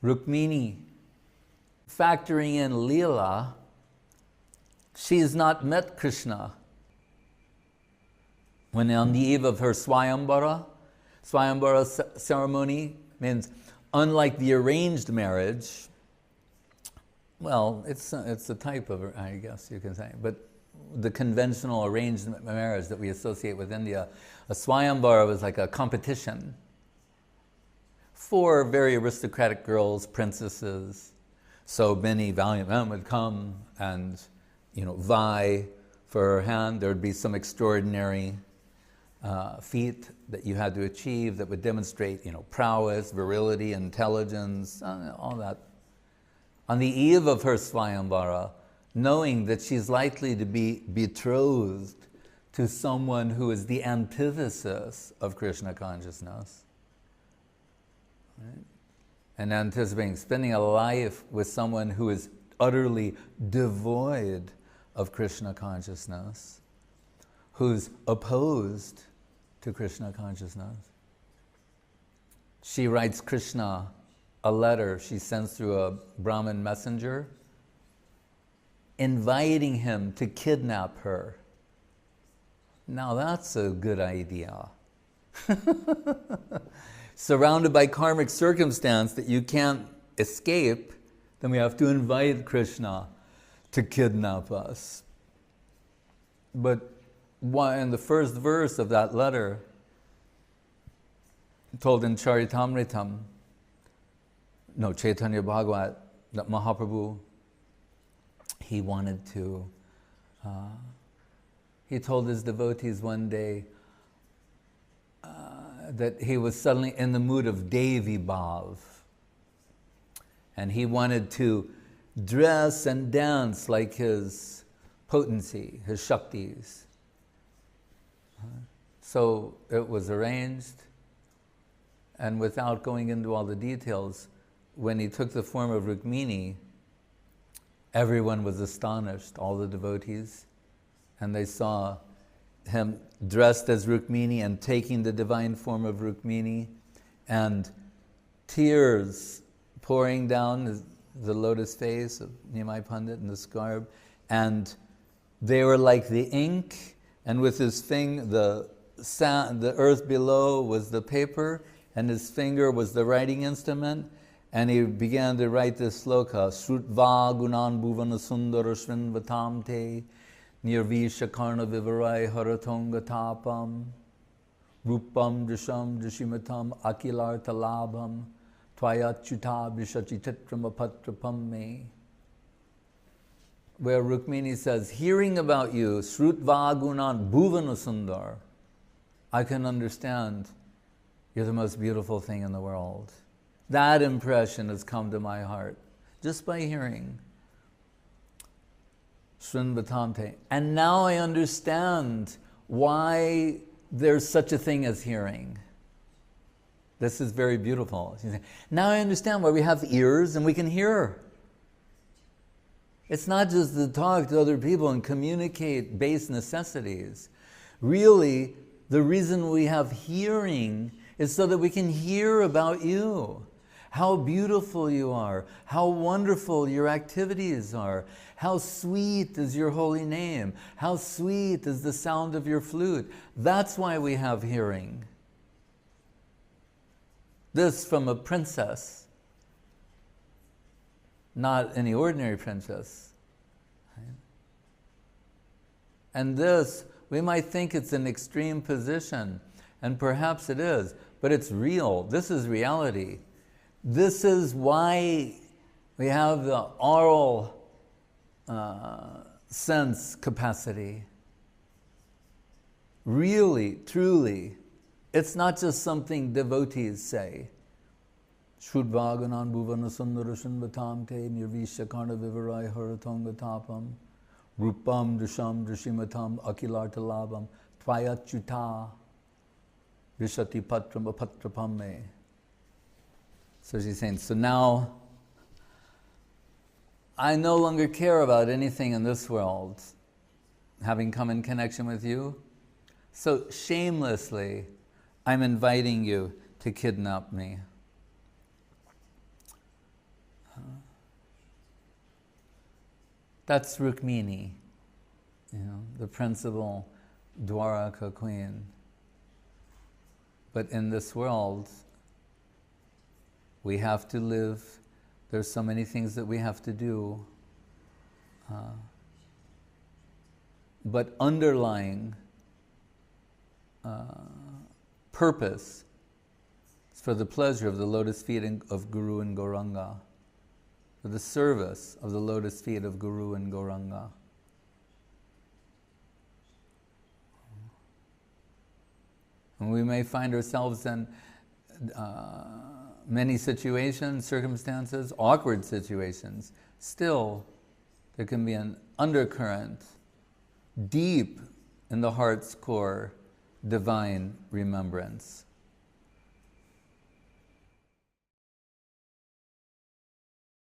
Rukmini, factoring in Leela, she has not met Krishna. When on the eve of her Swayambara ceremony means, unlike the arranged marriage, well, it's a type of, I guess you can say, but the conventional arranged marriage that we associate with India, a Swayambara was like a competition. 4 very aristocratic girls, princesses, so many valiant men would come and, vie for her hand. There would be some extraordinary feat that you had to achieve that would demonstrate, prowess, virility, intelligence, all that. On the eve of her Swayambara, knowing that she's likely to be betrothed to someone who is the antithesis of Krishna consciousness, right? And anticipating spending a life with someone who is utterly devoid of Krishna consciousness, who's opposed to Krishna consciousness. She writes Krishna a letter she sends through a Brahmin messenger, inviting him to kidnap her. Now that's a good idea. Surrounded by karmic circumstance that you can't escape, then we have to invite Krishna to kidnap us. But in the first verse of that letter, told in Charitamritam, Chaitanya Bhagavat, that Mahaprabhu, he wanted to, he told his devotees one day that he was suddenly in the mood of Devi Bhav. And he wanted to dress and dance like his potency, his Shaktis. So it was arranged, and without going into all the details, when he took the form of Rukmini, everyone was astonished, all the devotees, and they saw him dressed as Rukmini and taking the divine form of Rukmini, and tears pouring down the lotus face of Nimai Pandit and the scarab, and they were like the ink, and with his finger, the earth below was the paper, and his finger was the writing instrument, and he began to write this sloka, Shrutva gunan bhuvana sundara shrinvatam te, nirvisha karna vivarai haratonga tapam, rupam drisham drishimatam akilarta labham, tvayachyuta vishachititram apatrapam me. Where Rukmini says, hearing about you, Shrutva gunan bhuvana sundar, I can understand you're the most beautiful thing in the world. That impression has come to my heart just by hearing Srinvatante. And now I understand why there's such a thing as hearing. This is very beautiful. Now I understand why we have ears and we can hear. It's not just to talk to other people and communicate base necessities. Really, the reason we have hearing is so that we can hear about you. How beautiful you are, how wonderful your activities are, how sweet is your holy name, how sweet is the sound of your flute. That's why we have hearing. This from a princess, not any ordinary princess. And this, we might think it's an extreme position, and perhaps it is, but it's real. This is reality. This is why we have the oral sense capacity. Really, truly, it's not just something devotees say. Shrudvaganan bhuvana sundara shinvatam te nirvisha karna vivarai haratonga tapam rupam drisham drishimatam akilarta labam tvayachyuta vishati patram apatrapam me. So she's saying, so now I no longer care about anything in this world, having come in connection with you. So shamelessly, I'm inviting you to kidnap me. That's Rukmini, the principal Dwaraka queen. But in this world, we have to live. There's so many things that we have to do. But underlying purpose is for the pleasure of the lotus feet of Guru and Gauranga, for the service of the lotus feet of Guru and Gauranga. And we may find ourselves in many situations, circumstances, awkward situations. Still, there can be an undercurrent, deep in the heart's core, divine remembrance.